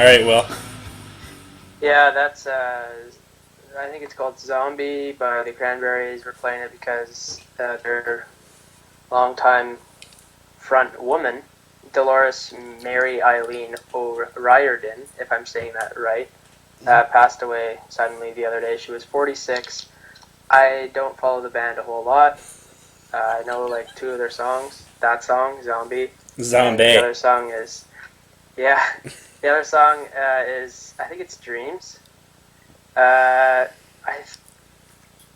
right, well. Yeah, that's I think it's called Zombie by the Cranberries. We're playing it because their longtime front woman, Dolores Mary Eileen O'Riordan, if I'm saying that right, passed away suddenly the other day. She was 46. I don't follow the band a whole lot. I know like two of their songs. That song, Zombie, and the Zombie. other song is yeah. The other song is I think it's Dreams. Uh, I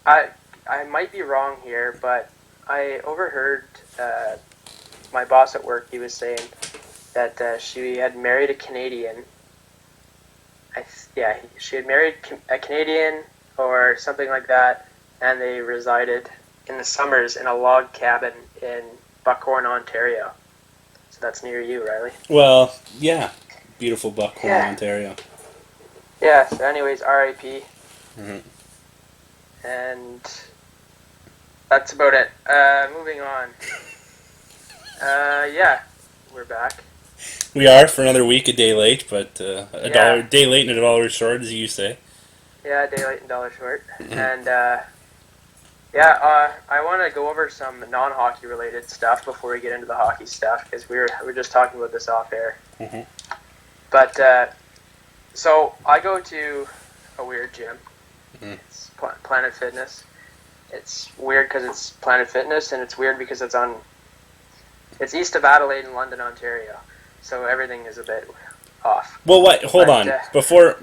I I might be wrong here, but I overheard my boss at work. He was saying that she had married a Canadian. Yeah, she had married a Canadian or something like that, and they resided in the summers in a log cabin in Buckhorn, Ontario. So that's near you, Riley. Well, yeah. Beautiful Buckhorn, Yeah. Ontario. Yeah. So, anyways, R.I.P. Mm-hmm. And that's about it. Moving on. Yeah, we're back. We are for another week, a day late, but a Yeah, day late and a dollar short, as you say. yeah, day late and dollar short. Mm-hmm. And yeah, I want to go over some non-hockey related stuff before we get into the hockey stuff because we were just talking about this off air. Mm-hmm. But so I go to a weird gym. Mm-hmm. It's Planet Fitness. It's weird because it's Planet Fitness, and it's weird because it's east of Adelaide in London, Ontario. So everything is a bit off. Well, what? Hold But on.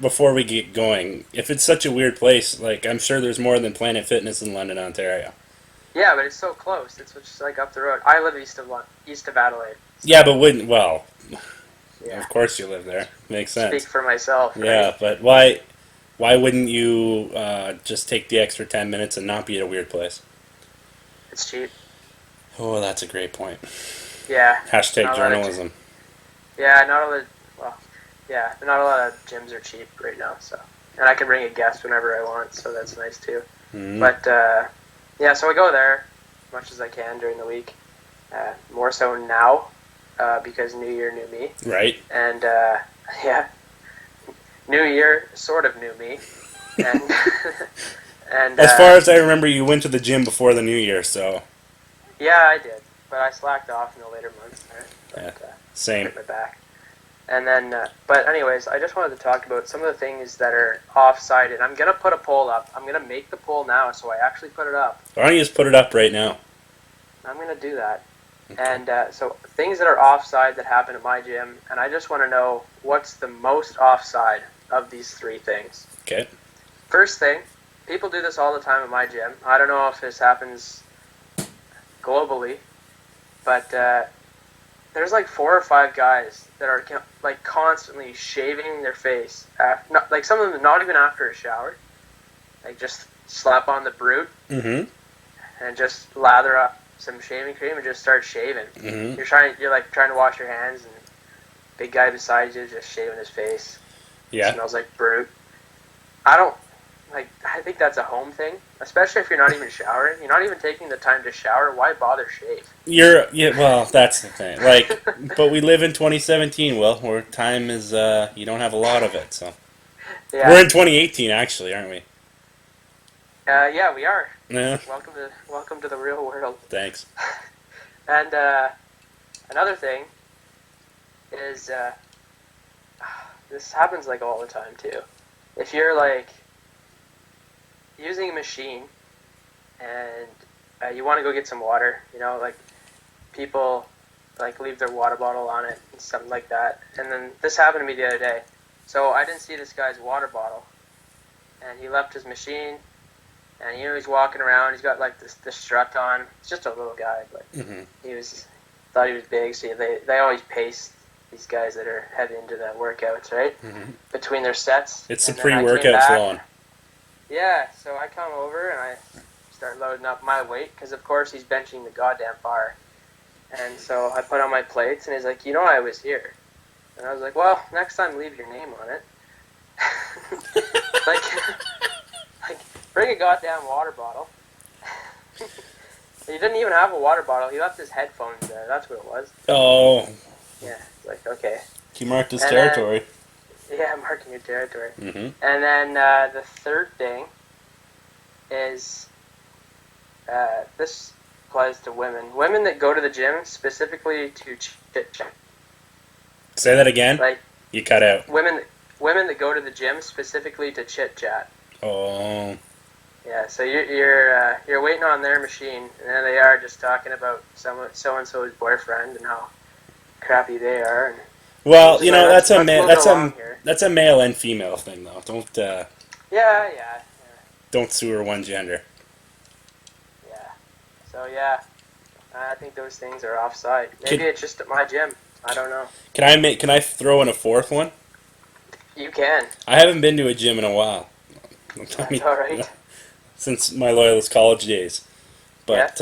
Before we get going, if it's such a weird place, like I'm sure there's more than Planet Fitness in London, Ontario. yeah, but it's so close. It's just like up the road. I live east of Adelaide. So, Yeah, but wouldn't well. yeah. Of course you live there. Makes sense. Speak for myself. Right? Yeah, but why wouldn't you just take the extra 10 minutes and not be at a weird place? It's cheap. Oh, that's a great point. Yeah. Hashtag journalism. Yeah, not a lot. Well, yeah, not a lot of gyms are cheap right now. So, and I can bring a guest whenever I want, so that's nice too. Mm-hmm. But yeah, so I go there as much as I can during the week. More so now because New Year, new me. Right. And yeah, New Year sort of knew me. And and As far as I remember, you went to the gym before the New Year, so yeah, I did, but I slacked off in the later months. But, yeah, same. hurt my back. And then, but anyways, I just wanted to talk about some of the things that are off-site, and I'm gonna put a poll up. I'm gonna make the poll now, so I actually put it up. Why don't you just put it up right now? I'm gonna do that. And so things that are offside that happen at my gym, and I just want to know what's the most offside of these three things. Okay. First thing, people do this all the time at my gym. I don't know if this happens globally, but there's like 4 or 5 guys that are like constantly shaving their face. Like some of them not even after a shower. Like just slap on the Brute and just lather up some shaving cream and just start shaving. Mm-hmm. You're like trying to wash your hands, and big guy beside you just shaving his face. Yeah. It smells like Brute. I think that's a home thing, especially if you're not even showering. You're not even taking the time to shower. Why bother shave? Well, that's the thing. Like, but we live in 2017, Will, where time is you don't have a lot of it. So Yeah. we're in 2018, actually, aren't we? Yeah, we are. Yeah. Welcome to the real world. Thanks. And another thing is this happens like all the time too. If you're like using a machine and you want to go get some water, like people like leave their water bottle on it and something like that. And then this happened to me the other day. So I didn't see this guy's water bottle, and he left his machine. And he's walking around. He's got like this strut on. He's just a little guy, but thought he was big. So they always pace these guys that are heavy into the workouts, right? Mm-hmm. Between their sets. It's the And then I came pre-workout back. flowing. Yeah, so I come over and I start loading up my weight because of course he's benching the goddamn bar. And so I put on my plates and he's like, I was here. And I was like, well, next time leave your name on it. like. Bring a goddamn water bottle. He didn't even have a water bottle. He left his headphones there. That's what it was. Oh. Yeah. It's like, okay. He marked his territory. Yeah, marking your territory. Mm-hmm. And then the third thing is this applies to women. Women that go to the gym specifically to chit chat. Say that again. Like You cut out. women that go to the gym specifically to chit chat. Oh. Yeah, so you're waiting on their machine, and there they are just talking about so and so's boyfriend and how crappy they are. And Well, let's move along here. that's a male and female thing, though. Yeah. Don't sue her one gender. So yeah, I think those things are offside. Maybe it's just at my gym. I don't know. Can I throw in a fourth one? You can. I haven't been to a gym in a while. That's all right. Since my Loyalist college days. But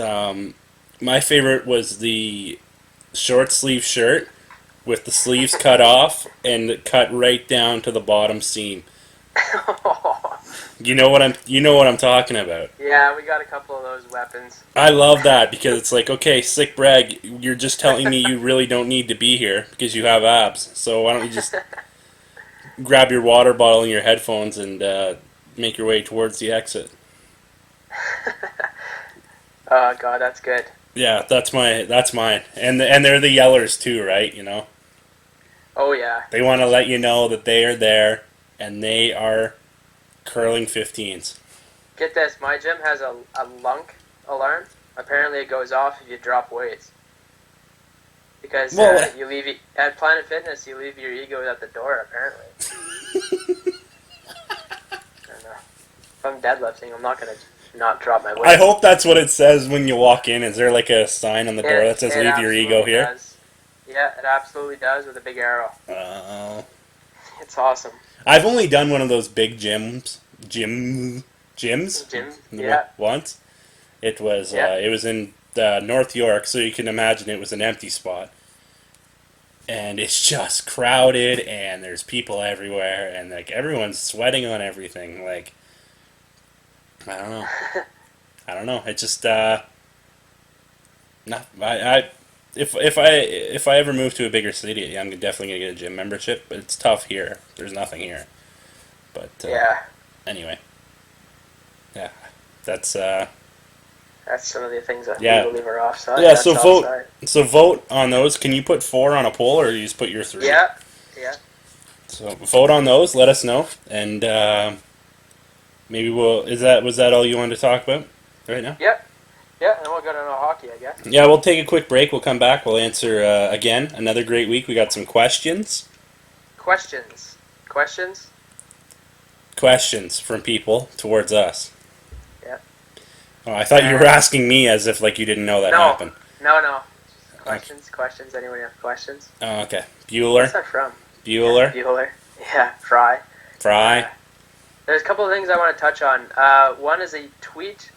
my favorite was the short sleeve shirt with the sleeves cut off and cut right down to the bottom seam. You know what I'm talking about. Yeah, we got a couple of those weapons. I love that because it's like, okay, sick brag, you're just telling me you really don't need to be here because you have abs. So why don't you just grab your water bottle and your headphones and make your way towards the exit. Oh god, that's good. Yeah, that's mine. And they're the yellers too, right? Oh yeah. They want to let you know that they are there and they are curling 15s. Get this, my gym has a lunk alarm. Apparently it goes off if you drop weights. Because you leave at Planet Fitness, you leave your ego at the door. Apparently. I don't know. If I'm deadlifting, I'm not gonna not drop my weight. I hope that's what it says when you walk in. Is there like a sign on the door that says "Leave your ego here"? Does. Yeah, it absolutely does with a big arrow. Oh. It's awesome. I've only done one of those big gyms. Gym. Yeah. Once. It was in North York, so you can imagine it was an empty spot. And it's just crowded, and there's people everywhere, and like everyone's sweating on everything. Like, I don't know. I don't know. It just if I ever move to a bigger city, I'm definitely gonna get a gym membership. But it's tough here. There's nothing here. But anyway, yeah, that's some of the things that yeah. we believe are offside. Yeah, so vote. So vote on those. Can you put 4 on a poll, or you just put your 3? Yeah. So vote on those. Let us know, and maybe was that all you wanted to talk about right now? Yep. Yeah, and we'll go to hockey, I guess. Yeah, we'll take a quick break. We'll come back. We'll answer again. Another great week. We got some questions. Questions from people towards us. Yeah. Oh, I thought you were asking me as if like you didn't know that happened. No. Questions. Anyone have questions? Oh, okay. Bueller. Where's that from? Bueller. Yeah, Fry. There's a couple of things I want to touch on. One is a tweet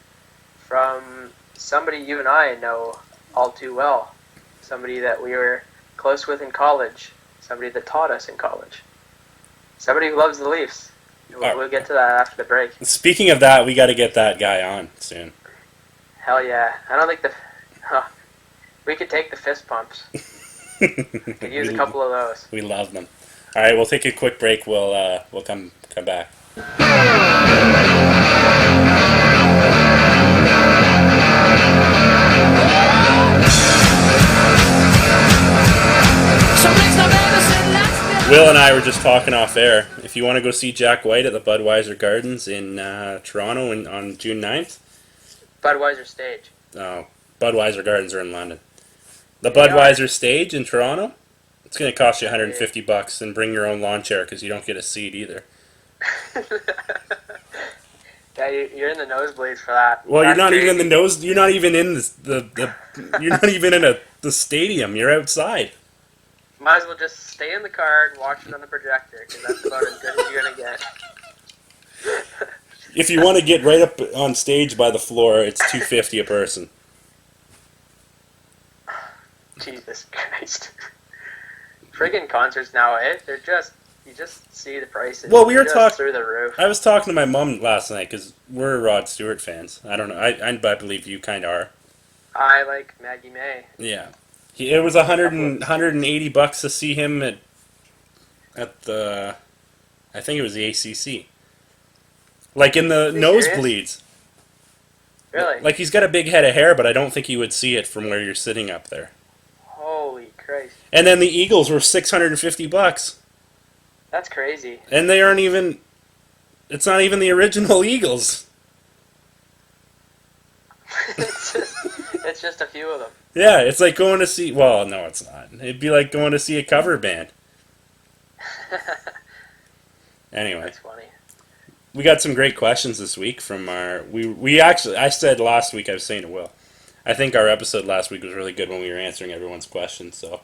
from somebody you and I know all too well. Somebody that we were close with in college. Somebody that taught us in college. Somebody who loves the Leafs. We'll get to that after the break. Speaking of that, we got to get that guy on soon. Hell yeah. I don't think we could take the fist pumps. Could use a couple of those. We love them. All right, we'll take a quick break. We'll come back. Will and I were just talking off air. If you want to go see Jack White at the Budweiser Gardens in Toronto on June 9th. Budweiser Stage. Oh, Budweiser Gardens are in London. The Budweiser Stage in Toronto, it's going to cost you $150 and bring your own lawn chair because you don't get a seat either. Yeah, you're in the nosebleeds for that. Well, you're not even in the nose. You're not even in you're not even in the stadium. You're outside. Might as well just stay in the car and watch it on the projector because that's about as good as you're gonna get. If you want to get right up on stage by the floor, it's $250 a person. Jesus Christ! Friggin' concerts now, they're just you just see the prices. Well, we were talking through the roof. I was talking to my mom last night because we're Rod Stewart fans. I don't know. I believe you kind of are. I like Maggie May. Yeah. It was $180 to see him at the I think it was the ACC. Like in the Are you serious? nosebleeds. Really? Like he's got a big head of hair, but I don't think you would see it from where you're sitting up there. Holy Christ. And then the Eagles were $650, That's crazy. and they aren't even. It's not even the original Eagles. it's just a few of them. Yeah, it's like going to see. Well, no, it's not. It'd be like going to see a cover band. Anyway, That's funny. we got some great questions this week from our. We actually. I said last week. I was saying to Will. I think our episode last week was really good when we were answering everyone's questions. So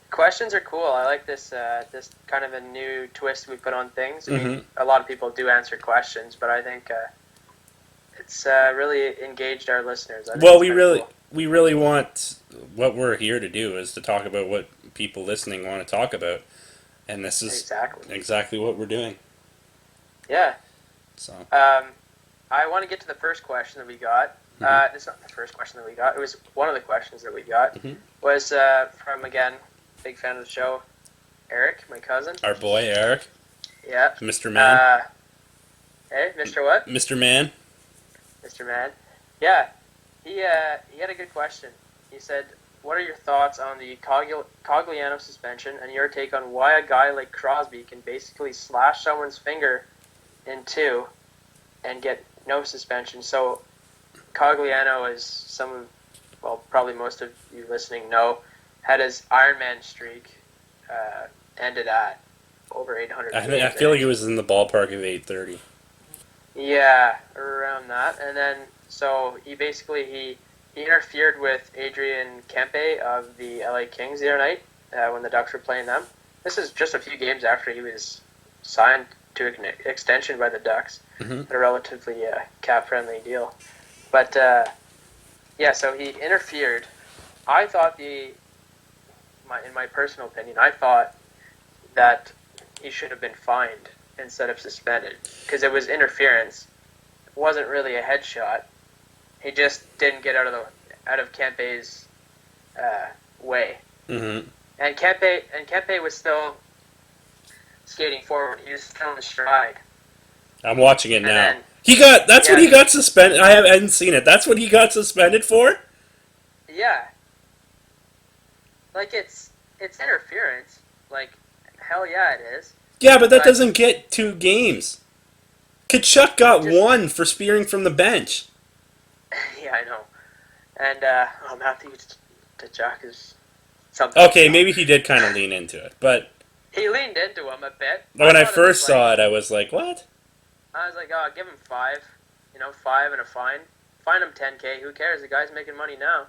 Questions are cool. I like this this kind of a new twist we put on things. I mean, a lot of people do answer questions, but I think it's really engaged our listeners. I think well, it's kinda cool. we really want what we're here to do is to talk about what people listening want to talk about, and this is exactly what we're doing. Yeah. So I want to get to the first question that we got. It's not the first question that we got. It was one of the questions that we got. Was from, again, big fan of the show, Eric, my cousin. our boy Eric. Yeah. Mr. Man. Hey, Mr. What? Mr. Man. Mr. Man. Yeah. He had a good question. He said, what are your thoughts on the Cogliano suspension and your take on why a guy like Crosby can basically slash someone's finger in two and get no suspension? So Cogliano, as probably most of you listening know, had his Ironman streak ended at over 800 games. I feel like it was in the ballpark of 830. Yeah, around that. And then, so he interfered with Adrian Kempe of the LA Kings the other night when the Ducks were playing them. This is just a few games after he was signed to an extension by the Ducks, a relatively cap-friendly deal. But, so he interfered. I thought in my personal opinion, I thought that he should have been fined instead of suspended because it was interference. It wasn't really a headshot. He just didn't get out of Kempe's way. And Kempe was still skating forward. He was still in the stride. I'm watching it now. Then, what he got suspended. I hadn't seen it. That's what he got suspended for? Yeah. Like, it's interference. Like, hell yeah, it is. Yeah, but that doesn't get 2 games. Kachuk got 1 for spearing from the bench. Yeah, I know. And, Matthew Tkachuk is something. Okay, maybe he did kind of lean into it, but he leaned into him a bit. When I first saw it, I was like, what? I was like, oh, give him 5. 5 and a fine. Fine him $10K. Who cares? The guy's making money now.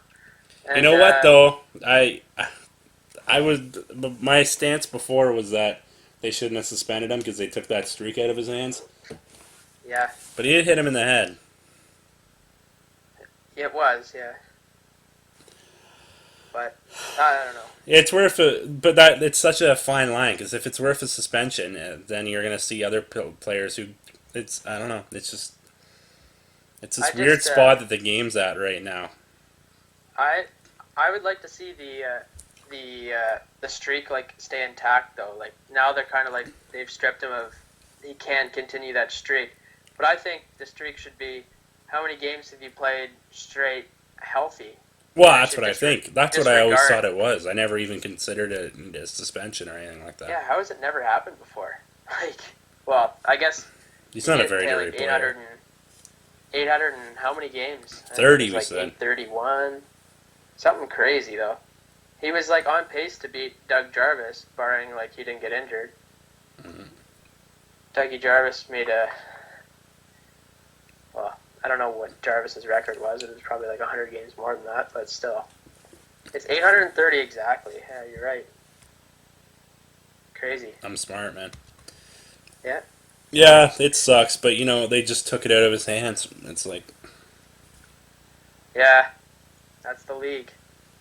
And, you know what, though? My stance before was that they shouldn't have suspended him because they took that streak out of his hands. Yeah. But he did hit him in the head. It was, yeah. But I don't know. It's worth it's such a fine line because if it's worth a suspension, then you're going to see other players who I don't know. It's this weird spot that the game's at right now. I would like to see the streak stay intact though. Like now they're kind of like they've stripped him of he can't continue that streak. But I think the streak should be how many games have you played straight healthy? Well, that's what I think. That's what I always thought it was. I never even considered it a suspension or anything like that. Yeah, how has it never happened before? Well, I guess he's not a very good player. 800 and how many games? 30, we said. 831. Something crazy, though. He was, on pace to beat Doug Jarvis, barring, he didn't get injured. Dougie Jarvis made I don't know what Jarvis's record was. It was probably 100 games more than that, but still. It's 830 exactly. Yeah, you're right. Crazy. I'm smart, man. Yeah. Yeah, it sucks, but, they just took it out of his hands. It's like... Yeah, that's the league.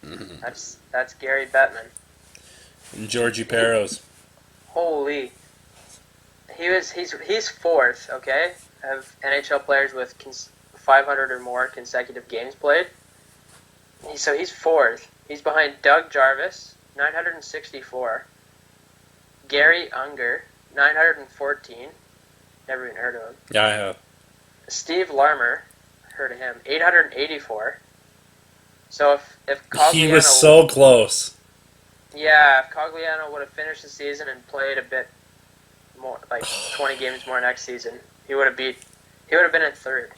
That's Gary Bettman. And Georgie Parros. Holy. He's fourth, okay, of NHL players with 500 or more consecutive games played. So he's fourth. He's behind Doug Jarvis, 964. Gary Unger, 914. Never even heard of him. Yeah, I have. Steve Larmer, heard of him, 884. So if Cogliano... He was so close. Yeah, if Cogliano would have finished the season and played a bit more, like 20 games more next season, he would have been in third.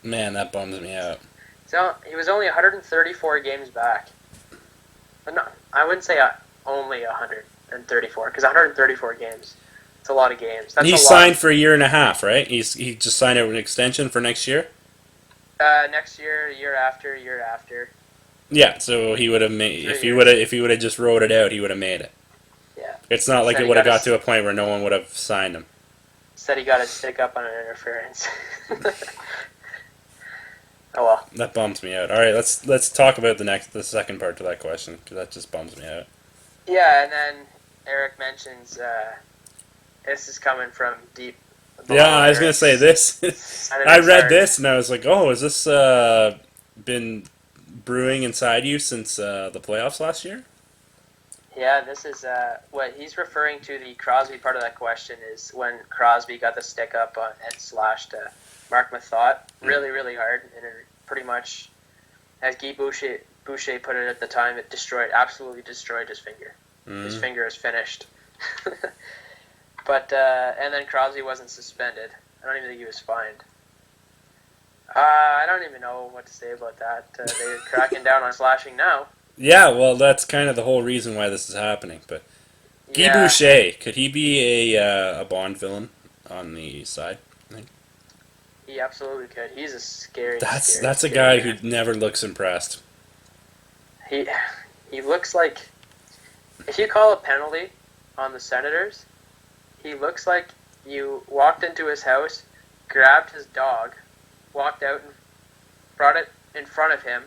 Man, that bums me out. So he was only 134 games back. But no, I wouldn't say only 134, because 134 games, it's a lot of games. That's He signed for a year and a half, right? He just signed an extension for next year? Next year, year after. Yeah, so he would have made if he would have just wrote it out, he would have made it. Yeah. It's not like it would have got to a point where no one would have signed him. Said he got his stick up on an interference. Oh well. That bums me out. All right, let's talk about the second part to that question, because that just bums me out. Yeah, and then Eric mentions this is coming from deep. Yeah, I was gonna say this. I read this and I was like, oh, has this been brewing inside you since the playoffs last year? Yeah, this is what he's referring to. The Crosby part of that question is when Crosby got the stick up on and slashed Mark Mathot really, really hard, and it pretty much, as Guy Boucher put it at the time, it absolutely destroyed his finger. His finger is finished. But and then Crosby wasn't suspended. I don't even think he was fined. I don't even know what to say about that. They're cracking down on slashing now. Yeah, well, that's kind of the whole reason why this is happening. But Guy Boucher, could he be a Bond villain on the side? He absolutely could. He's a scary. That's a guy who never looks impressed. He looks like, if you call a penalty on the Senators, he looks like you walked into his house, grabbed his dog, walked out and brought it in front of him,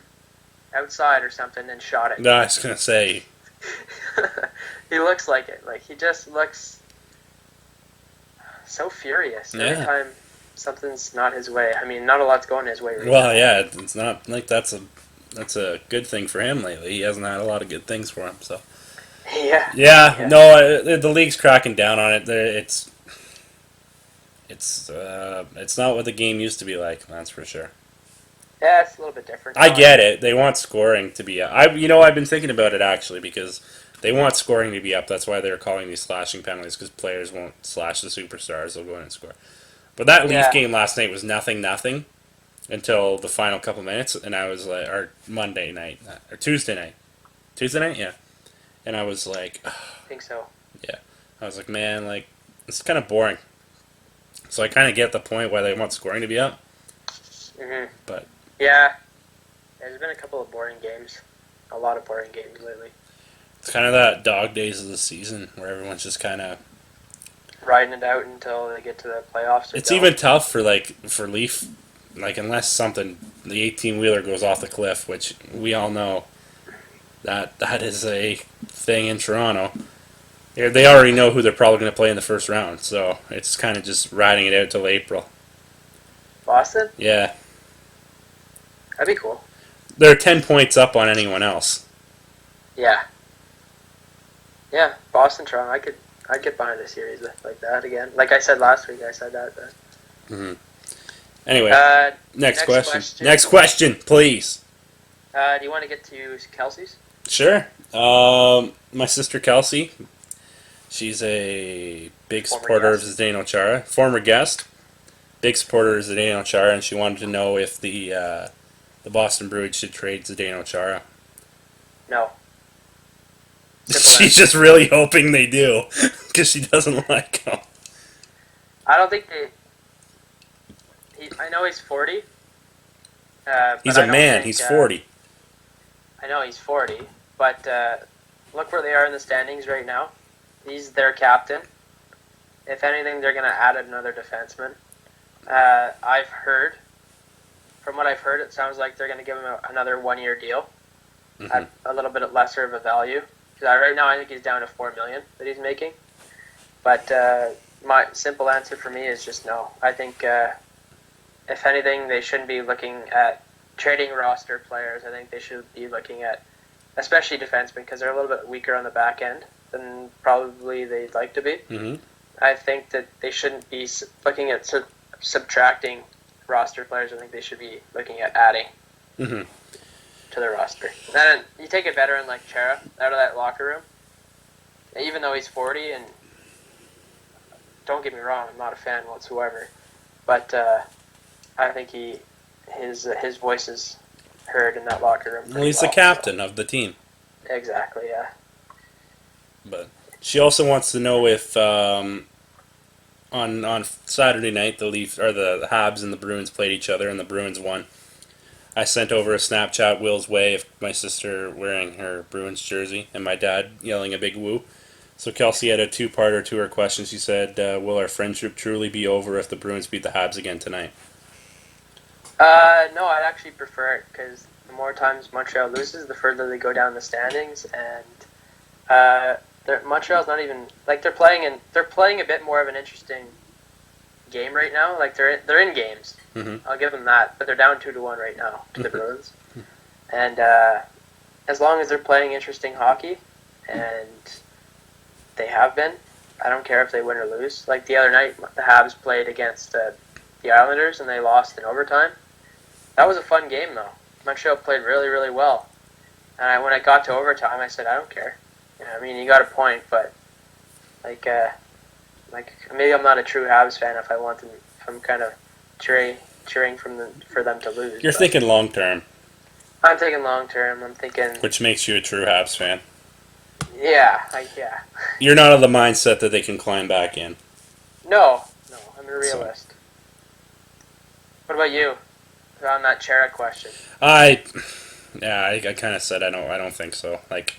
outside or something, and shot it. No, I was gonna say. He looks like it. Like, he just looks so furious every time something's not his way. I mean, not a lot's going his way right now. Yeah, it's not like that's a good thing for him lately. He hasn't had a lot of good things for him, so. Yeah. No, the league's cracking down on it. It's not what the game used to be like. That's for sure. Yeah, it's a little bit different. I get it. They want scoring to be up. I've been thinking about it actually, because they want scoring to be up. That's why they're calling these slashing penalties, because players won't slash the superstars. They'll go in and score. But that Leaf game last night was 0-0 until the final couple minutes, and I was like, or Monday night, or Tuesday night, yeah. And I was like, I think so. Yeah, I was like, man, like, it's kind of boring. So I kind of get the point why they want scoring to be up. Mhm. But yeah, there's been a couple of boring games, a lot of boring games lately. It's kind of that dog days of the season where everyone's just kind of riding it out until they get to the playoffs. It's even tough for Leaf, like, unless something, the 18-wheeler goes off the cliff, which we all know that is a thing in Toronto. They already know who they're probably going to play in the first round, so it's kind of just riding it out till April. Boston? Yeah. That'd be cool. They're 10 points up on anyone else. Yeah. Yeah, Boston, Toronto, I'd get behind the series like that again. Like I said last week, I said that. Mm-hmm. Anyway, next question. Next question, please. Do you want to get to Kelsey's? Sure. My sister Kelsey, she's a big supporter of Zdeno Chara. Former guest. Big supporter of Zdeno Chara, and she wanted to know if the Boston Bruins should trade Zdeno Chara. No. She's just really hoping they do, because she doesn't like him. I don't think they... I know he's 40. He's a man. He's 40. I know he's 40, but look where they are in the standings right now. He's their captain. If anything, they're going to add another defenseman. From what I've heard, it sounds like they're going to give him another one-year deal at a little bit lesser of a value. Right now, I think he's down to $4 million that he's making. But my simple answer for me is just no. I think, if anything, they shouldn't be looking at trading roster players. I think they should be looking at, especially defensemen, because they're a little bit weaker on the back end than probably they'd like to be. Mm-hmm. I think that they shouldn't be looking at subtracting roster players. I think they should be looking at adding Mm-hmm. to their roster. Then you take a veteran like Chara out of that locker room, even though he's 40, and don't get me wrong, I'm not a fan whatsoever, but I think his voice is heard in that locker room. Well, he's the captain of the team. Exactly, yeah. But she also wants to know if on Saturday night the Habs and the Bruins played each other and the Bruins won. I sent over a Snapchat Will's way of my sister wearing her Bruins jersey and my dad yelling a big woo. So Kelsey had a two-parter to her question. She said, "Will our friendship truly be over if the Bruins beat the Habs again tonight?" No, I'd actually prefer it because the more times Montreal loses, the further they go down the standings, and Montreal's not even like they're playing a bit more of an interesting game right now. Like they're in games. Mm-hmm. I'll give them that, but they're down 2-1 right now to the Bruins, and as long as they're playing interesting hockey, and they have been, I don't care if they win or lose. Like the other night, the Habs played against the Islanders and they lost in overtime. That was a fun game though. Montreal played really, really well. And when it got to overtime, I said, I don't care. You know, I mean, you got a point, but like maybe I'm not a true Habs fan if I'm kind of cheering for them to lose. You're thinking long term. I'm thinking long term. I'm thinking, which makes you a true Habs fan. Yeah. You're not of the mindset that they can climb back in. No, I'm a realist. What about you? On that Chara question. I kind of said I don't think so. Like,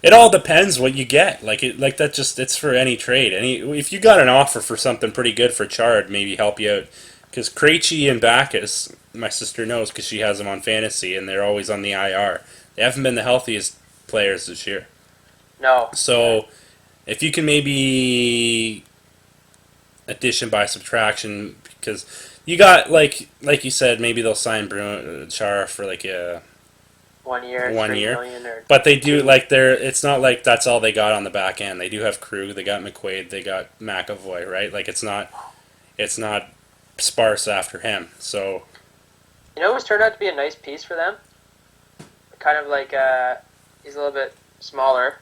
it all depends what you get. It's for any trade. If you got an offer for something pretty good for Chara, maybe help you out. Because Krejci and Backus, my sister knows because she has them on fantasy, and they're always on the IR. They haven't been the healthiest players this year. No. So, if you can maybe addition by subtraction, because you got like you said, maybe they'll sign Chara for like a 1 year, 1 $3 year. million or But they do it's not like that's all they got on the back end. They do have Krug, they got McQuaid, they got McAvoy, right? Like it's not sparse after him. So what's turned out to be a nice piece for them? Kind of like he's a little bit smaller.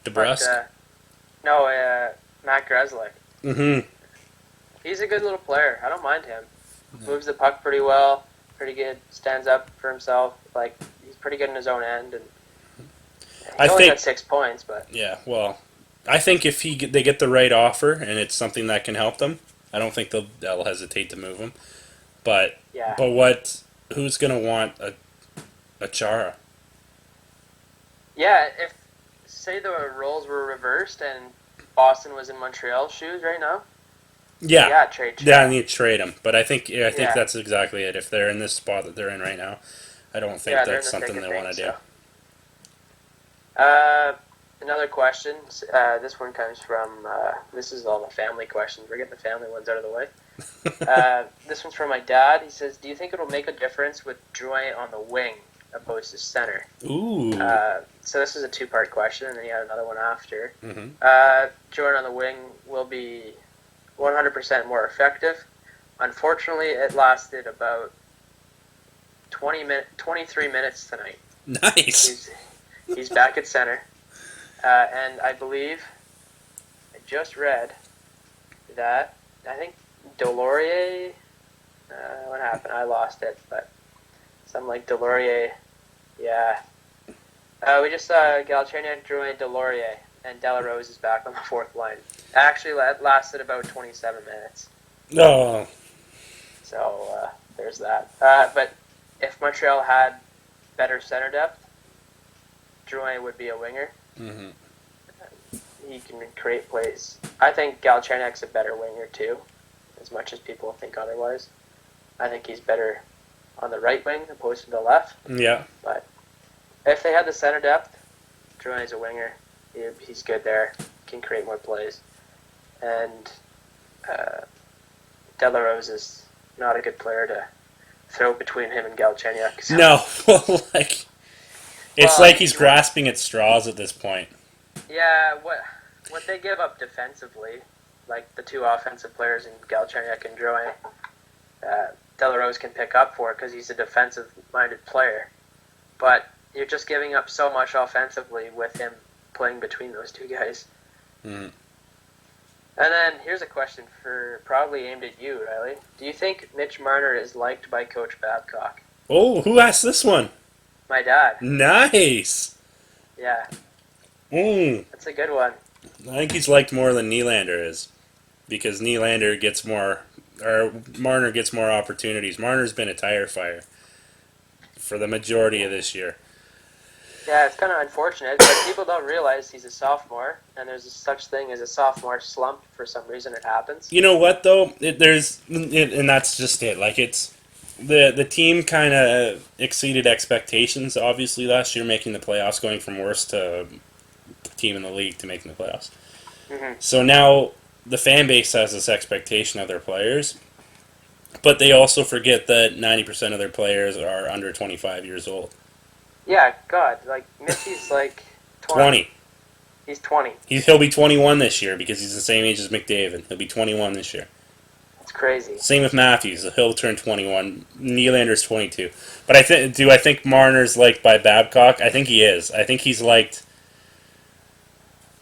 DeBrusque? Matt Grzelcyk. Mm-hmm. He's a good little player. I don't mind him. Moves the puck pretty well. Pretty good. Stands up for himself. Like, he's pretty good in his own end. And he only got 6 points, but... Yeah, well, I think if they get the right offer and it's something that can help them, I don't think they'll hesitate to move him. But who's going to want a Chara? Yeah, if, say the roles were reversed and Boston was in Montreal's shoes right now, trade Chara. Yeah, I need to trade him. But I think that's exactly it. If they're in this spot that they're in right now, I don't think that's something they want to do. Another question. This one comes from... this is all the family questions. We're getting the family ones out of the way. This one's from my dad. He says, do you think it'll make a difference with Drouin on the wing opposed to center? Ooh. So this is a two-part question, and then you had another one after. Mm-hmm. Drouin on the wing will be 100% more effective. Unfortunately, it lasted about 23 minutes tonight. Nice. He's back at center. And I believe, I just read that, I think Delorier, what happened? I lost it, but something like Delorier, yeah. We just saw Galchenyuk, Drouin, Delorier, and Delarose is back on the fourth line. Actually, that lasted about 27 minutes. Oh. So, there's that. But if Montreal had better center depth, Drouin would be a winger. Mm-hmm. He can create plays. I think Galchenyuk's a better winger too, as much as people think otherwise. I think he's better on the right wing opposed to the left. Yeah. But if they had the center depth, Drouin's a winger. He's good there. Can create more plays. And Delarose is not a good player to throw between him and Galchenyuk. So. No, it's like he's grasping at straws at this point. Yeah, what they give up defensively, like the two offensive players in Galchenyuk and Drouin, Delarose can pick up for it because he's a defensive-minded player. But you're just giving up so much offensively with him playing between those two guys. Mm. And then here's a question for probably aimed at you, Riley. Do you think Mitch Marner is liked by Coach Babcock? Oh, who asked this one? My dad. Nice. Yeah, That's a good one. I think he's liked more than Nylander is, because Nylander gets more, or Marner gets more opportunities. Marner's been a tire fire for the majority of this year. Yeah, it's kind of unfortunate, but people don't realize he's a sophomore, and there's such thing as a sophomore slump. For some reason, it happens. You know what though? And that's just it. Like it's the team kind of exceeded expectations. Obviously, last year making the playoffs, going from worst to team in the league to making the playoffs. Mm-hmm. So now the fan base has this expectation of their players, but they also forget that 90% of their players are under 25 years old. Yeah, God, like Mitchie's like 20. He's 20. He'll be 21 this year because he's the same age as McDavid. He'll be 21 this year. That's crazy. Same with Matthews. He'll turn 21. Nylander's 22. But I think Marner's liked by Babcock? I think he is. I think he's liked.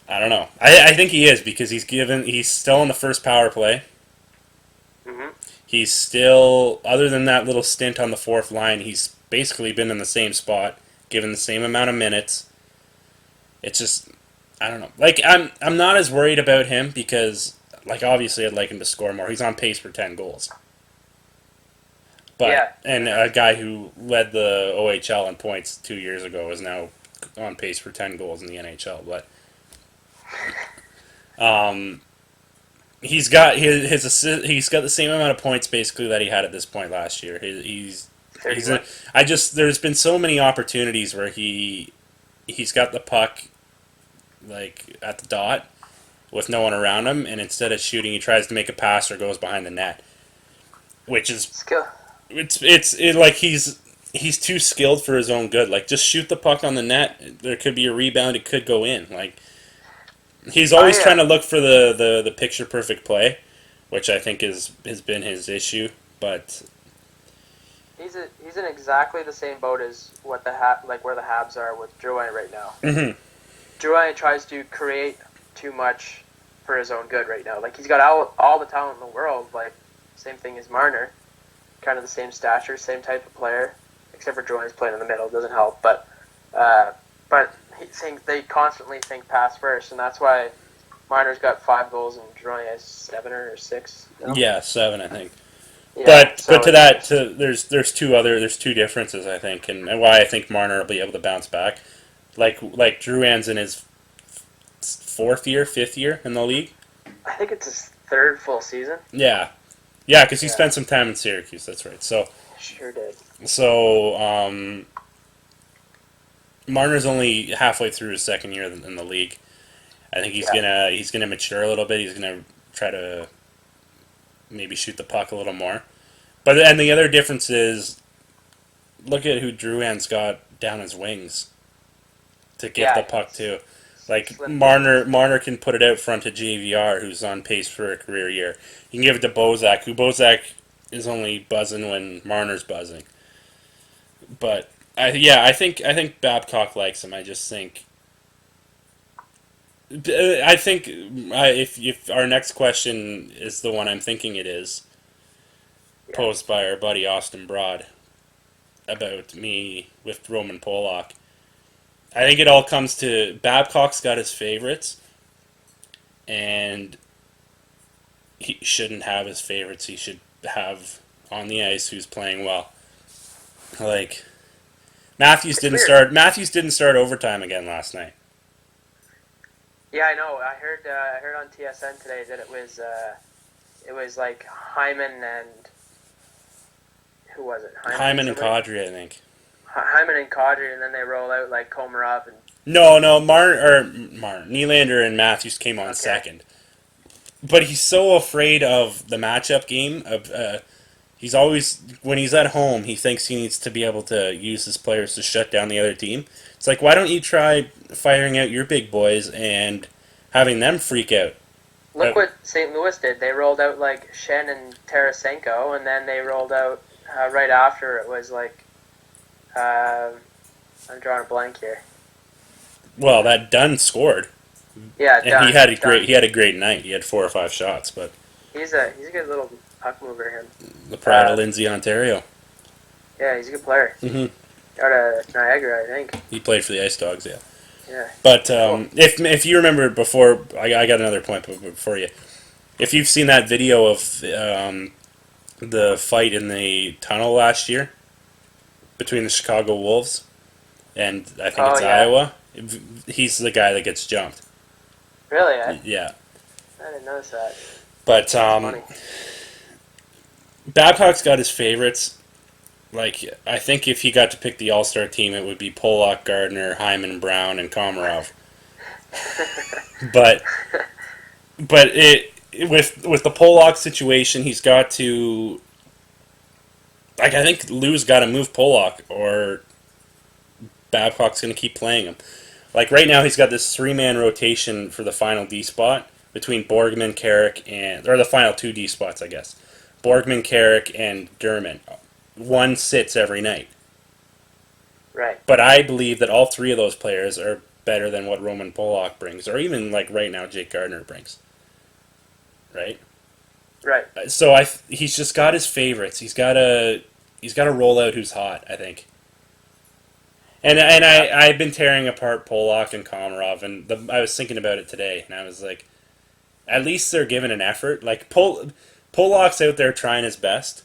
I don't know. I think he is because he's still on the first power play. Mm-hmm. He's still, other than that little stint on the fourth line, he's basically been in the same spot, given the same amount of minutes. It's just, I don't know. Like, I'm not as worried about him because, like, obviously I'd like him to score more. He's on pace for 10 goals. But, yeah. And a guy who led the OHL in points 2 years ago is now on pace for 10 goals in the NHL. But, he's got he's got the same amount of points basically that he had at this point last year. There's been so many opportunities where he's got the puck like at the dot with no one around him, and instead of shooting, he tries to make a pass or goes behind the net, which is skill. Like he's too skilled for his own good. Like just shoot the puck on the net. There could be a rebound. It could go in. Like. He's always trying to look for the picture perfect play, which I think has been his issue. But he's in exactly the same boat as where the Habs are with Drouin right now. Mm-hmm. Drouin tries to create too much for his own good right now. Like he's got all the talent in the world. Like same thing as Marner, kind of the same stature, same type of player, except for Drouin's playing in the middle. It doesn't help, but. They constantly think pass first, and that's why Marner's got 5 goals and Drouin has 7 or 6. You know? Yeah, 7 I think. Yeah, but to that, there's two differences I think, and why I think Marner will be able to bounce back. Like Drouin's in his 5th year in the league. I think it's his 3rd full season. Yeah, because he spent some time in Syracuse. That's right. So sure did. So. Marner's only halfway through his 2nd year in the league. I think he's gonna mature a little bit. He's gonna try to maybe shoot the puck a little more. And the other difference is, look at who Drouin's got down his wings to get the puck to. Like Marner can put it out front to JVR, who's on pace for a career year. You can give it to Bozak, who is only buzzing when Marner's buzzing. But. I think Babcock likes him. I just think. I think if our next question is the one I'm thinking it is, posed by our buddy Austin Broad, about me with Roman Polak, I think it all comes to Babcock's got his favorites, and he shouldn't have his favorites. He should have on the ice who's playing well, like. Matthews didn't start overtime again last night. Yeah, I know. I heard on TSN today that it was like Hyman and who was it? Hyman and Kadri, I think. Hyman and Kadri, and then they roll out like Komarov and. No, Nylander and Matthews came on second. But he's so afraid of the matchup game. He's always, when he's at home, he thinks he needs to be able to use his players to shut down the other team. It's like, why don't you try firing out your big boys and having them freak out? Look what St. Louis did. They rolled out like Shen and Tarasenko, and then they rolled out right after it was like I'm drawing a blank here. Well, that Dunn scored. Yeah, and Dunn, he had a great night. He had 4 or 5 shots, but he's a good little puck mover. Him. The pride of Lindsay, Ontario. Yeah, he's a good player. Mm-hmm. Out of Niagara, I think. He played for the Ice Dogs, yeah. Yeah. But if you remember before, I got another point for you. If you've seen that video of the fight in the tunnel last year between the Chicago Wolves and I think it's Iowa, he's the guy that gets jumped. Really? Eh? Yeah. I didn't notice that. But Babcock's got his favorites. Like, I think if he got to pick the All-Star team, it would be Pollock, Gardner, Hyman, Brown, and Komarov. but with the Pollock situation, he's got to, like, I think Lou's got to move Pollock, or Babcock's going to keep playing him. Like, right now, he's got this 3-man rotation for the final D spot between Borgman, Carrick, or the final 2 D spots, I guess. Borgman, Carrick, and Dermott. One sits every night. Right. But I believe that all 3 of those players are better than what Roman Pollock brings, or even, like, right now, Jake Gardner brings. Right? Right. So he's just got his favorites. He's got to roll out who's hot, I think. And I've been tearing apart Pollock and Komarov, and I was thinking about it today, and I was like, at least they're giving an effort. Like, Pollock's out there trying his best.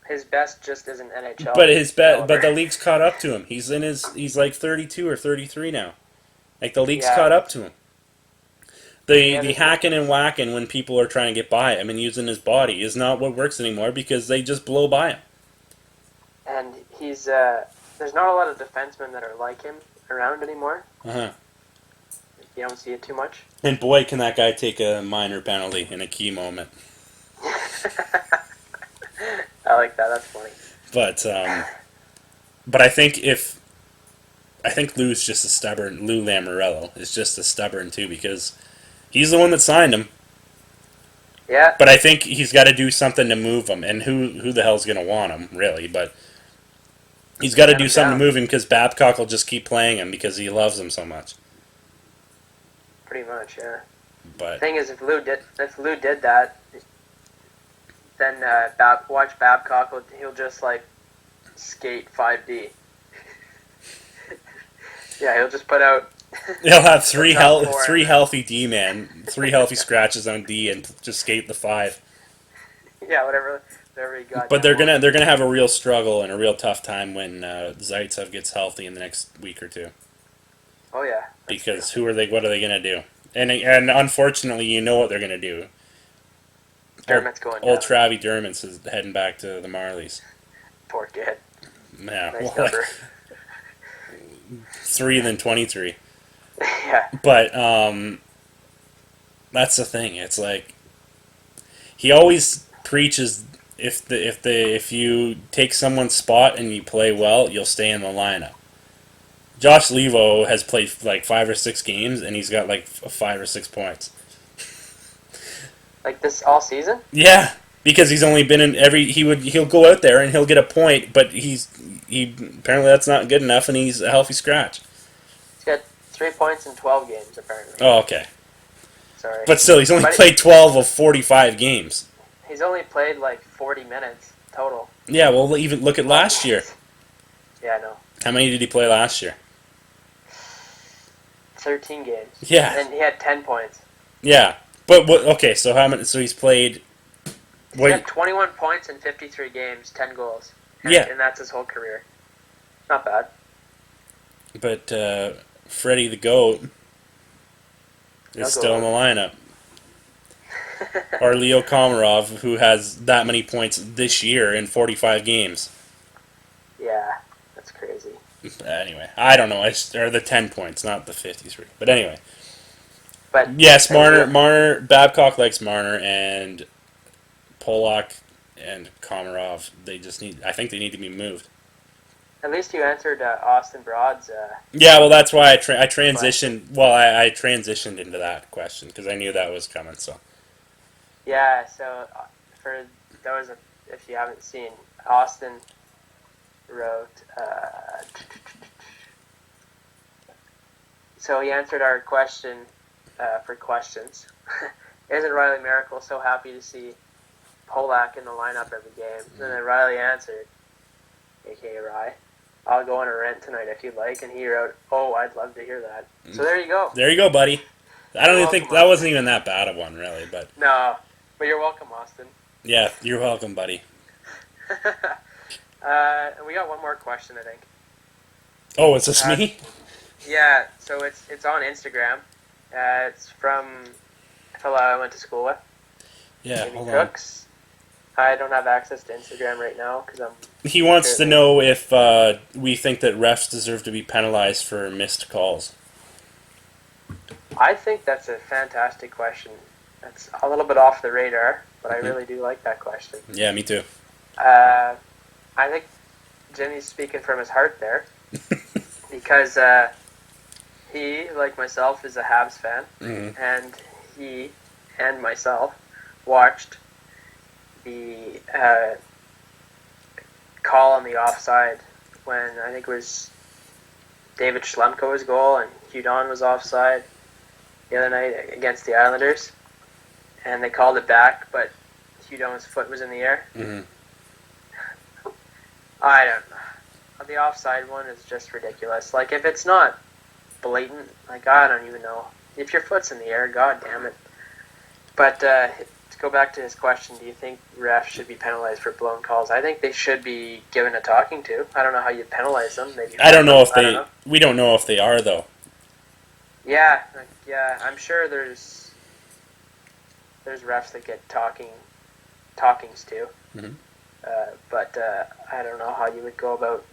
His best just isn't NHL. But the league's caught up to him. He's like 32 or 33 now. Like, the league's caught up to him. The hacking and whacking when people are trying to get by him and using his body is not what works anymore because they just blow by him. And he's there's not a lot of defensemen that are like him around anymore. Uh-huh. You don't see it too much. And boy, can that guy take a minor penalty in a key moment. I like that. That's funny. But I think Lou's just a stubborn. Lou Lamoriello is just a stubborn too because he's the one that signed him. Yeah. But I think he's got to do something to move him, and who the hell's going to want him really? But he's got to do something to move him because Babcock will just keep playing him because he loves him so much. Pretty much, yeah. But the thing is, if Lou did that, then watch Babcock. He'll just like skate 5D. Yeah, he'll just put out. He'll have three healthy D men, 3 healthy scratches on D, and just skate the 5. Yeah, whatever he got. But they're gonna have a real struggle and a real tough time when Zaitsev gets healthy in the next week or 2. Oh yeah. Because what are they gonna do? And unfortunately, you know what they're gonna do. Dermott's going down. Old Travie Dermott's is heading back to the Marlies. Poor kid. Yeah, nice number. 3 than 23. Yeah. But that's the thing. It's like he always preaches if you take someone's spot and you play well, you'll stay in the lineup. Josh Levo has played like 5 or 6 games and he's got like 5 or 6 points. Like this all season? Yeah, because he's only been in he'll go out there and he'll get a point, but he apparently that's not good enough and he's a healthy scratch. He's got 3 points in 12 games apparently. Oh, okay. Sorry. But still, he's only played 12 of 45 games. He's only played like 40 minutes total. Yeah, well, even look at last year. Yeah, I know. How many did he play last year? 13 games. Yeah. And he had 10 points. Yeah. But okay, so how many? So he's played. He had 21 points in 53 games, 10 goals. And that's his whole career. Not bad. But Freddie the Goat is still in the lineup. Or Leo Komarov, who has that many points this year in 45 games. Yeah, that's crazy. Anyway, I don't know. Or the 10 points, not the 53. But anyway. But yes, Marner. Babcock likes Marner, and Pollock and Komarov, I think they need to be moved. At least you answered Austin Broad's. Yeah, well, that's why I Question. transitioned. Well, I transitioned into that question because I knew that was coming. So Yeah. So for those, if you haven't seen, Austin wrote. So he answered our question for questions. Isn't Riley Miracle so happy to see Polak in the lineup every game? And then Riley answered, aka Rye, I'll go on a rant tonight if you'd like. And he wrote, oh, I'd love to hear that. So there you go. there you go, buddy. I don't You're even welcome, think that Austin. wasn't even that bad of one, really. But No, but you're welcome, Austin. yeah, you're welcome, buddy. And we got one more question, I think. Oh, is this me? Yeah, so it's on Instagram. It's from a fellow I went to school with. Yeah, Maybe hold Cooks. I don't have access to Instagram right now because I'm. He wants to know if we think that refs deserve to be penalized for missed calls. I think that's a fantastic question. That's a little bit off the radar, but I really do like that question. Yeah, me too. I think Jimmy's speaking from his heart there because he, like myself, is a Habs fan, and he and myself watched the call on the offside when I think it was David Schlemko's goal and Hudon was offside the other night against the Islanders, and they called it back, but Hudon's foot was in the air. I don't know. The offside one is just ridiculous. Like, if it's not blatant, like, I don't even know. If your foot's in the air, god damn it. But to go back to his question, do you think refs should be penalized for blown calls? I think they should be given a talking to. I don't know how you penalize them. Maybe I don't know if they. We don't know if they are though. Yeah, I'm sure there's refs that get talkings too. But I don't know how you would go about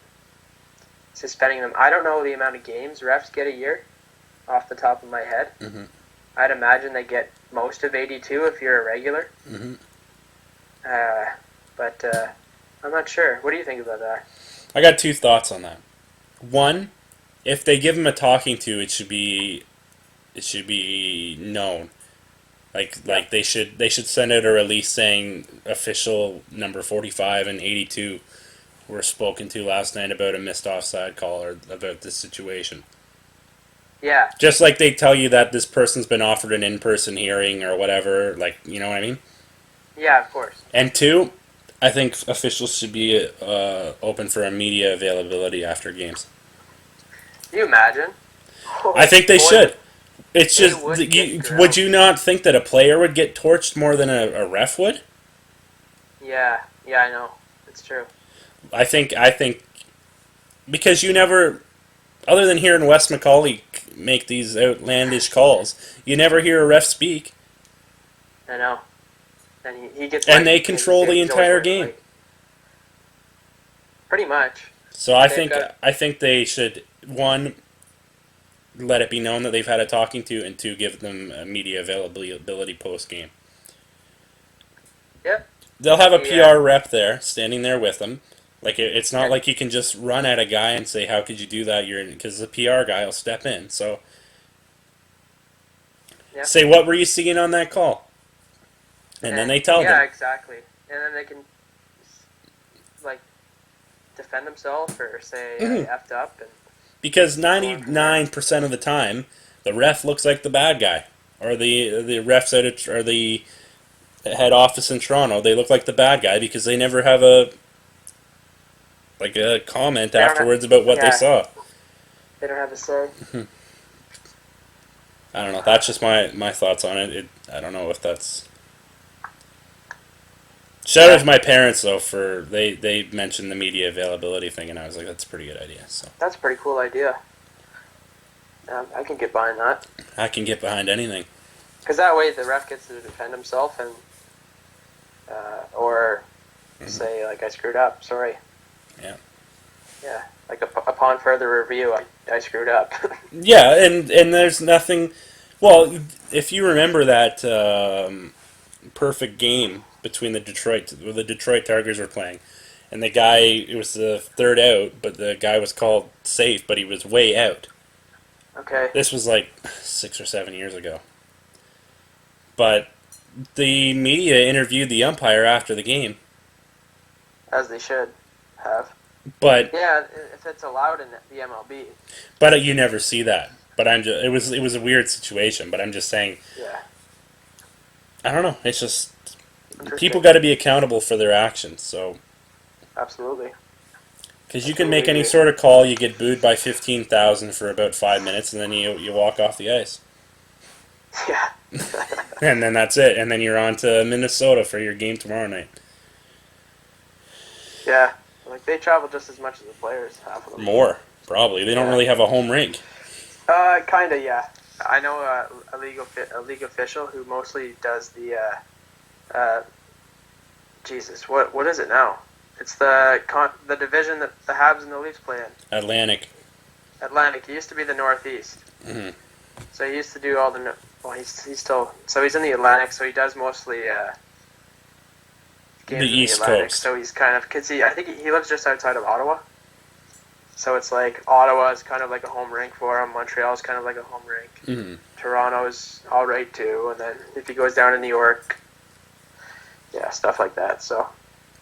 suspending them. I don't know the amount of games refs get a year off the top of my head. I'd imagine they get most of 82 if you're a regular. But I'm not sure. What do you think about that? I got two thoughts on that. One, if they give them a talking to, it should be known. Like they should send out a release saying official number 45 and 82 were spoken to last night about a missed offside call or about this situation. Yeah. Just like they tell you that this person's been offered an in-person hearing or whatever, like, you know what I mean? Yeah, of course. And two, I think officials should be open for a media availability after games. Can you imagine? I think they should. It's They just, would you not think that a player would get torched more than a ref would? Yeah, I know. It's true. I think, because you never, other than hearing Wes McCauley make these outlandish calls, you never hear a ref speak. I know. And he gets. And they control the entire game. Pretty much. So I think they should, one, let it be known that they've had a talking to, and two, give them a media availability post game. Yep. They'll have a PR rep there, standing there with them. Like, it's not like you can just run at a guy and say, "How could you do that?" Because the PR guy will step in. So, say, "What were you seeing on that call?" And then they tell them. Yeah, exactly. And then they can defend themselves or say I effed up. Because 99% of the time, the ref looks like the bad guy, or the refs or the head office in Toronto. They look like the bad guy because they never have a comment afterwards about what they saw. They don't have a say. I don't know. That's just my thoughts on it. I don't know if that's. Shout out to my parents though for they mentioned the media availability thing, and I was like, that's a pretty good idea. So that's a pretty cool idea. I can get behind that. I can get behind anything. Because that way the ref gets to defend himself and or say like I screwed up. Sorry. Yeah. Yeah. Like upon further review, I screwed up. Yeah, and there's nothing. Well, if you remember that perfect game between the Detroit Tigers were playing, and the guy, it was the third out, but the guy was called safe, but he was way out. Okay. This was like 6 or 7 years ago. But the media interviewed the umpire after the game. As they should have. But yeah, if it's allowed in the MLB. But you never see that. But it was a weird situation. But I'm just saying. Yeah. I don't know. It's just people got to be accountable for their actions. So. Absolutely. Because you can make any sort of call, you get booed by 15,000 for about 5 minutes, and then you walk off the ice. Yeah. And then that's it. And then you're on to Minnesota for your game tomorrow night. Yeah. Like, they travel just as much as the players, half of them. More, probably. They don't really have a home rink. Kinda, yeah. I know a league official who mostly does the, Jesus, what is it now? It's the division that the Habs and the Leafs play in. Atlantic. It used to be the Northeast. Mm-hmm. So he used to do all the... Well, he's still... So he's in the Atlantic, so he does mostly... games the in East the Atlantic. Coast. So he's kind of... Because I think he lives just outside of Ottawa. So it's like Ottawa is kind of like a home rink for him. Montreal is kind of like a home rink. Mm-hmm. Toronto's all right too. And then if he goes down to New York, yeah, stuff like that. So...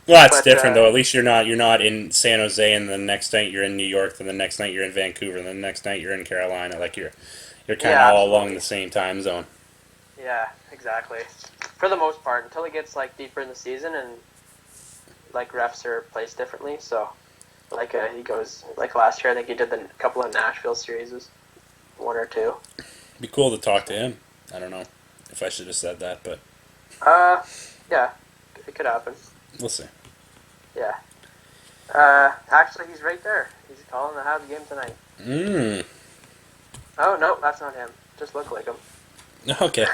Well, that's different though. At least you're not in San Jose, and the next night you're in New York, and the next night you're in Vancouver, and the next night you're in Carolina. Like you're kind of all along the same time zone. Yeah, exactly. For the most part, until it gets like deeper in the season, and like refs are placed differently. So, like he goes like last year, I think he did the couple of Nashville series, one or two. It'd be cool to talk to him. I don't know if I should have said that, but yeah, it could happen. We'll see. Yeah. Actually, he's right there. He's calling the Habs game tonight. Oh, no, that's not him. Just look like him. Okay.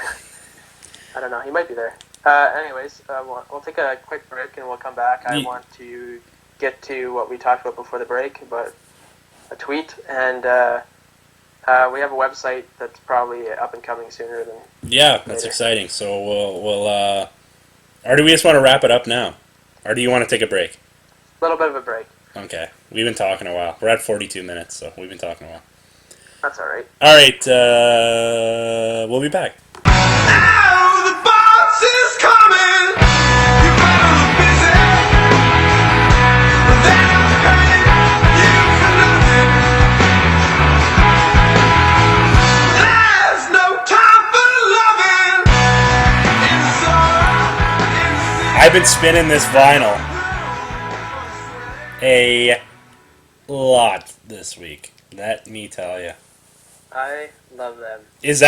I don't know. He might be there. Anyways, we'll take a quick break and we'll come back. I want to get to what we talked about before the break, about a tweet. And we have a website that's probably up and coming sooner than Yeah, that's exciting. So we'll or do we just want to wrap it up now? Or do you want to take a break? A little bit of a break. Okay. We've been talking a while. We're at 42 minutes, so we've been talking a while. That's all right. All right. We'll be back. Now the boss is coming. You better look busy. They're paying you for nothing. There's no time for loving. It's all I've been spinning this vinyl a lot this week. Let me tell you. I love them. Is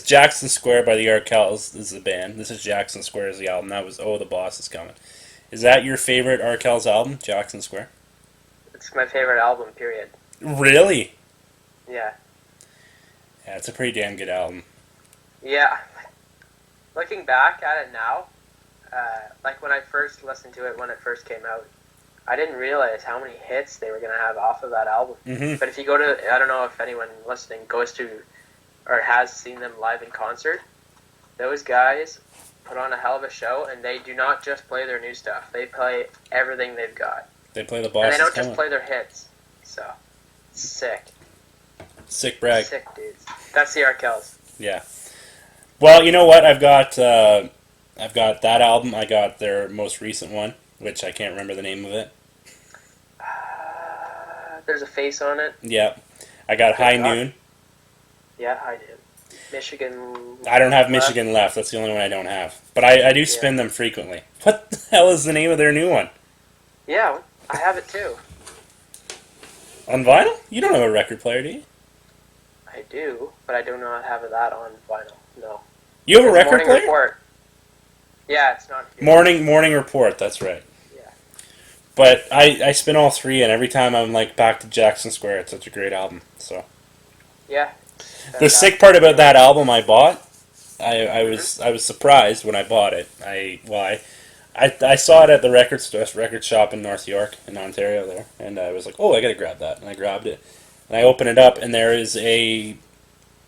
Jackson Square by the Arkells is the band? This is Jackson Square is the album. That was Oh the Boss is Coming. Is that your favorite Arkells album, Jackson Square? It's my favorite album, period. Really? Yeah. Yeah, it's a pretty damn good album. Yeah. Looking back at it now, like when I first listened to it when it first came out, I didn't realize how many hits they were going to have off of that album. Mm-hmm. But if you go to, I don't know if anyone listening goes to or has seen them live in concert, those guys put on a hell of a show, and they do not just play their new stuff. They play everything they've got. They play the Boss. And they don't just play their hits. So, sick. Sick brag. Sick dudes. That's the Arkells. Yeah. Well, you know what? I've got that album. I got their most recent one, which I can't remember the name of it. There's a face on it. Yeah. I got High Noon. Yeah, I did. Michigan. I don't have Michigan left. That's the only one I don't have. But I do spin them frequently. What the hell is the name of their new one? Yeah, I have it too. On vinyl? You don't have a record player, do you? I do, but I do not have that on vinyl. No. You have a record Morning player? Report. Yeah, it's not here. Morning Report, that's right. Yeah. But I spin all three, and every time I'm like back to Jackson Square. It's such a great album. So Yeah. the sick part about that album I bought, I was surprised when I bought it. I saw it at the record shop in North York in Ontario there, and I was like, oh, I gotta grab that, and I grabbed it, and I opened it up, and there is a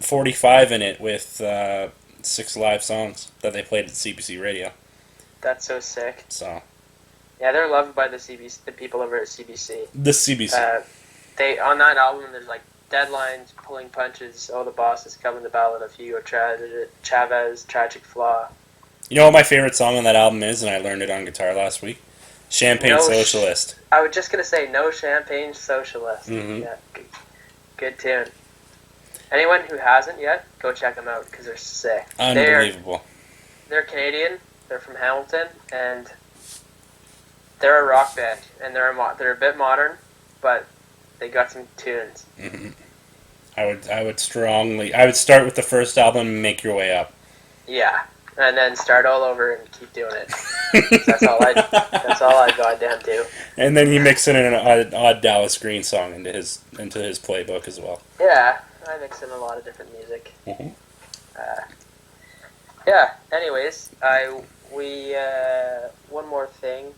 45 in it with 6 live songs that they played at CBC Radio. That's so sick. So Yeah, they're loved by the people over at CBC. the CBC. They on that album, there's like Deadlines, Pulling Punches, Oh the Boss is Coming, The Ballad of Hugo Chavez, Tragic Flaw. You know what my favorite song on that album is, and I learned it on guitar last week? Champagne No Socialist. I was just gonna say No Champagne Socialist. Mm-hmm. Yeah, good tune. Anyone who hasn't yet, go check them out because they're sick. Unbelievable. They're Canadian. They're from Hamilton, and they're a rock band, and they're a bit modern, but they got some tunes. Mm-hmm. I would start with the first album and make your way up. Yeah, and then start all over and keep doing it. That's all I goddamn do. And then you mix in an odd Dallas Green song into his playbook as well. Yeah, I mix in a lot of different music. Mm-hmm. Yeah. Anyways, one more thing.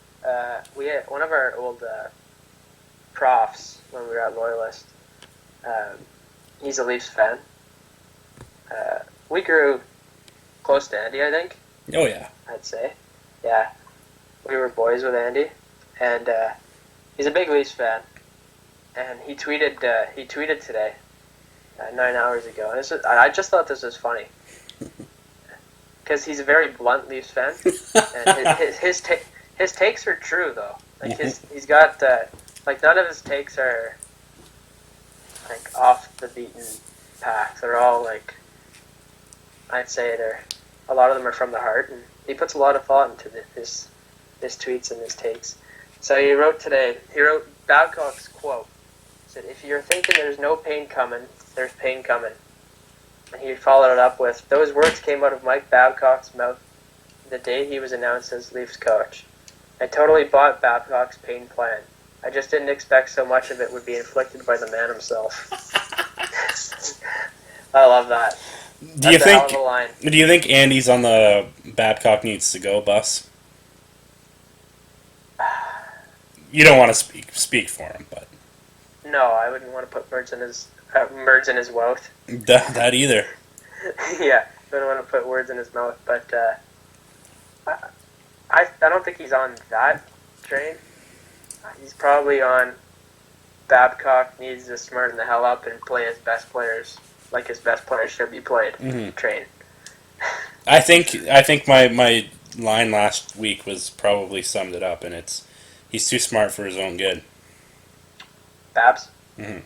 We had one of our old profs when we were at Loyalist. He's a Leafs fan. We grew close to Andy, I think. Oh yeah. I'd say. Yeah. We were boys with Andy, and he's a big Leafs fan. And he tweeted today, 9 hours ago. And I just thought this was funny. Because he's a very blunt Leafs fan, and his takes are true though. Like he's got like none of his takes are like off the beaten path. They're all like, I'd say a lot of them are from the heart, and he puts a lot of thought into his tweets and his takes. So he wrote Babcock's quote. He said, "If you're thinking there's no pain coming, there's pain coming." And he followed it up with, "Those words came out of Mike Babcock's mouth the day he was announced as Leafs coach. I totally bought Babcock's pain plan. I just didn't expect so much of it would be inflicted by the man himself." I love that. Do you think Andy's on the Babcock needs to go bus? You don't want to speak for him, but No, I wouldn't want to put words in his mouth. that either. Yeah, I wouldn't want to put words in his mouth, but I don't think he's on that train. He's probably on Babcock needs to smarten the hell up and play his best players like his best players should be played. Train. I think my line last week was probably summed it up, and it's he's too smart for his own good. Babs? Mm-hmm.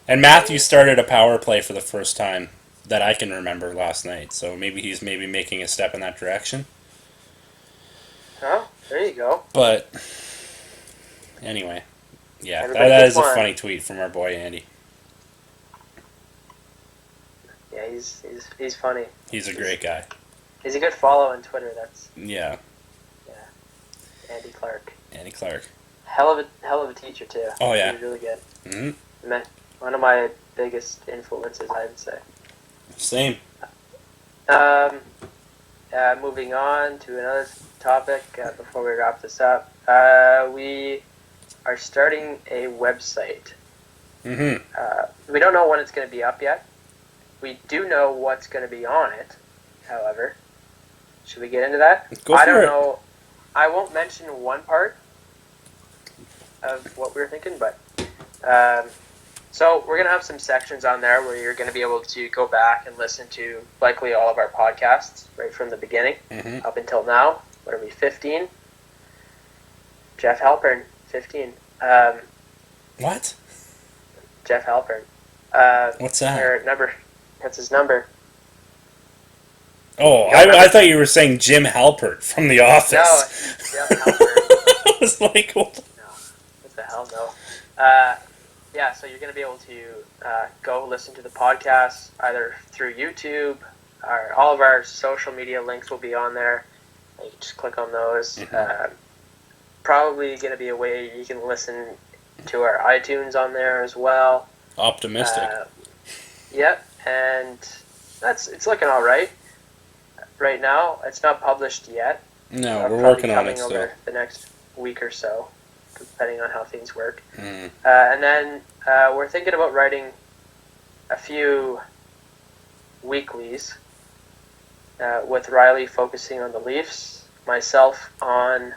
And Matthew started a power play for the first time that I can remember last night, so maybe he's making a step in that direction. Oh, there you go. But anyway, yeah, Everybody that gets is a one. funny tweet from our boy Andy. Yeah, he's funny. He's a great guy. He's a good follow on Twitter. That's Yeah, Andy Clark. Andy Clark. Hell of a teacher too. Oh yeah. He's really good. Mm-hmm. One of my biggest influences, I would say. Same. Moving on to another topic before we wrap this up. We are starting a website. Mm-hmm. We don't know when it's going to be up yet. We do know what's going to be on it, however. Should we get into that? I don't know. I won't mention one part of what we were thinking, but so we're going to have some sections on there where you're going to be able to go back and listen to likely all of our podcasts right from the beginning up until now. What are we, 15? Jeff Halpern, 15. What? Jeff Halpern. What's that? That's his number. Oh, I thought you were saying Jim Halpert from The Office. No, Jeff Halpern. I was like, what? No, what the hell, no. Yeah, so you're going to be able to go listen to the podcast either through YouTube, or all of our social media links will be on there. You can just click on those. Probably going to be a way you can listen to our iTunes on there as well. Optimistic. Yep, and it's looking all right. Right now, it's not published yet. No, we're working on it still. still. Over the next week or so, depending on how things work. Mm. And then we're thinking about writing a few weeklies with Riley focusing on the Leafs, myself on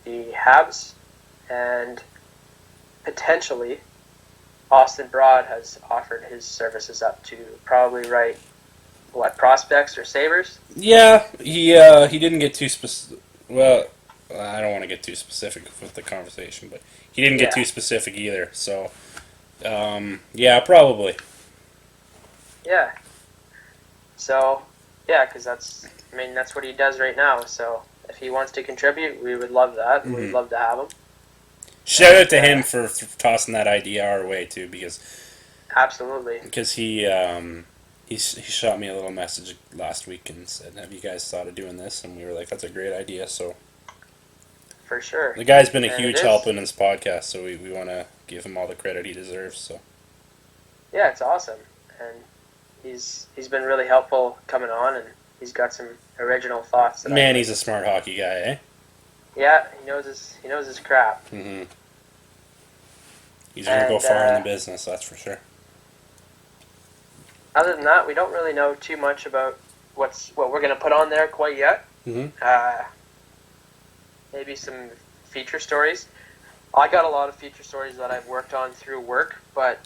the Habs, and potentially Austin Broad has offered his services up to probably write prospects or Sabres. Yeah, he didn't get too specific. Well, I don't want to get too specific with the conversation, but he didn't get too specific either. So, yeah, probably. Yeah. So, yeah, because that's what he does right now. So, if he wants to contribute, we would love that. Mm-hmm. We'd love to have him. Shout out to him for tossing that idea our way too, because absolutely. Because he shot me a little message last week and said, "Have you guys thought of doing this?" And we were like, "That's a great idea." So, for sure, the guy's been a huge help in this podcast, so we want to give him all the credit he deserves. So, yeah, it's awesome, and he's been really helpful coming on, and he's got some original thoughts. Man, he's a smart hockey guy, eh? Yeah, he knows his crap. Mm-hmm. He's gonna go far in the business, that's for sure. Other than that, we don't really know too much about what we're gonna put on there quite yet. Mm-hmm. Maybe some feature stories. I got a lot of feature stories that I've worked on through work, but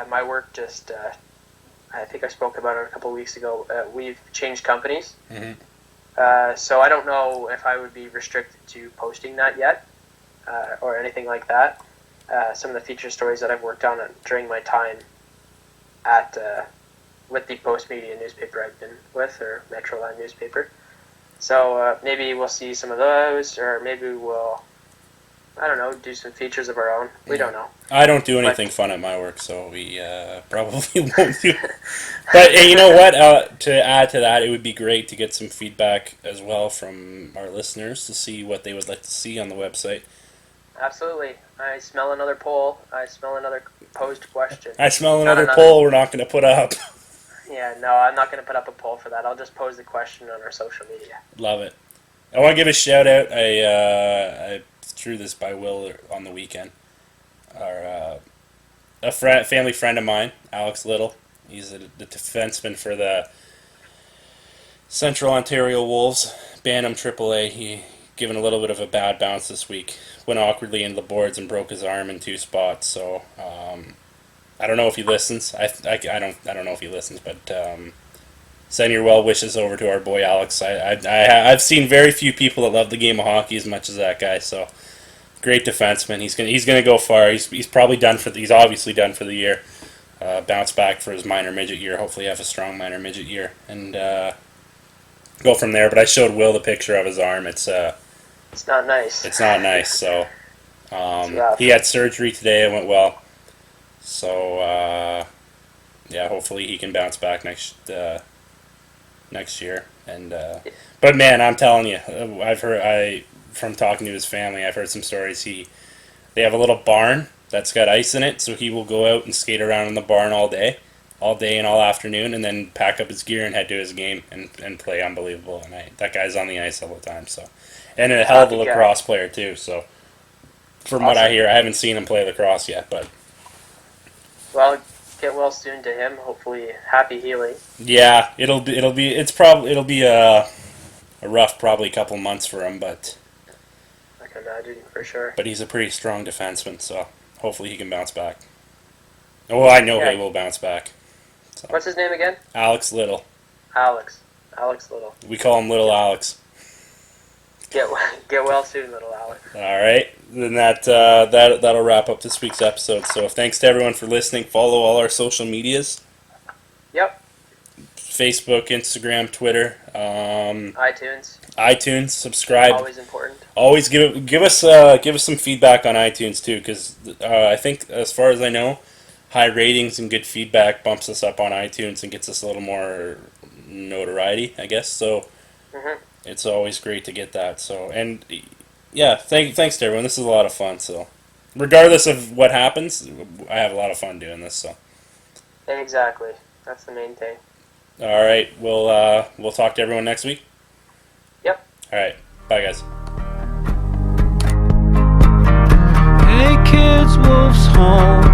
my work just, I think I spoke about it a couple of weeks ago. We've changed companies. Mm-hmm. So I don't know if I would be restricted to posting that yet, or anything like that. Some of the feature stories that I've worked on during my time at with the Post Media newspaper I've been with, or Metroland newspaper. So maybe we'll see some of those, or maybe we'll, I don't know, do some features of our own. We don't know. I don't do anything fun at my work, so we probably won't do it. But you know what? To add to that, it would be great to get some feedback as well from our listeners to see what they would like to see on the website. Absolutely. I smell another poll. I smell another posed question. I smell another poll we're not going to put up. Yeah, no, I'm not going to put up a poll for that. I'll just pose the question on our social media. Love it. I want to give a shout out. I threw this by Will on the weekend. A family friend of mine, Alex Little. He's the defenseman for the Central Ontario Wolves, Bantam AAA. He given a little bit of a bad bounce this week. Went awkwardly into the boards and broke his arm in 2 spots. So I don't know if he listens. I don't know if he listens, but send your well wishes over to our boy Alex. I've seen very few people that love the game of hockey as much as that guy. So great defenseman. He's gonna go far. He's probably done for. He's obviously done for the year. Bounce back for his minor midget year. Hopefully have a strong minor midget year and go from there. But I showed Will the picture of his arm. It's not nice. It's not nice. So he had surgery today. It went well. So yeah, hopefully he can bounce back next year. And but man, I'm telling you, from talking to his family, I've heard some stories. They have a little barn that's got ice in it, so he will go out and skate around in the barn all day and all afternoon, and then pack up his gear and head to his game and play unbelievable. And that guy's on the ice all the time. So, and a hell of a lacrosse player too. So, from what I hear, I haven't seen him play lacrosse yet, but well, get well soon to him. Hopefully, happy healing. Yeah, it'll be a rough probably couple months for him, but I can imagine for sure. But he's a pretty strong defenseman, so hopefully he can bounce back. Oh, I know he will bounce back. So. What's his name again? Alex Little. Alex Little. We call him Little Alex. Get well soon, Little Alex. All right, then that'll wrap up this week's episode. So thanks to everyone for listening. Follow all our social medias. Yep. Facebook, Instagram, Twitter. iTunes. Subscribe. Always important. Always give us some feedback on iTunes too, because I think as far as I know, high ratings and good feedback bumps us up on iTunes and gets us a little more notoriety, I guess. So it's always great to get that. So and yeah, thanks to everyone. This is a lot of fun. So regardless of what happens, I have a lot of fun doing this. So exactly, that's the main thing. All right, we'll talk to everyone next week. Yep. All right, bye guys. Hey kids, Wolf's home.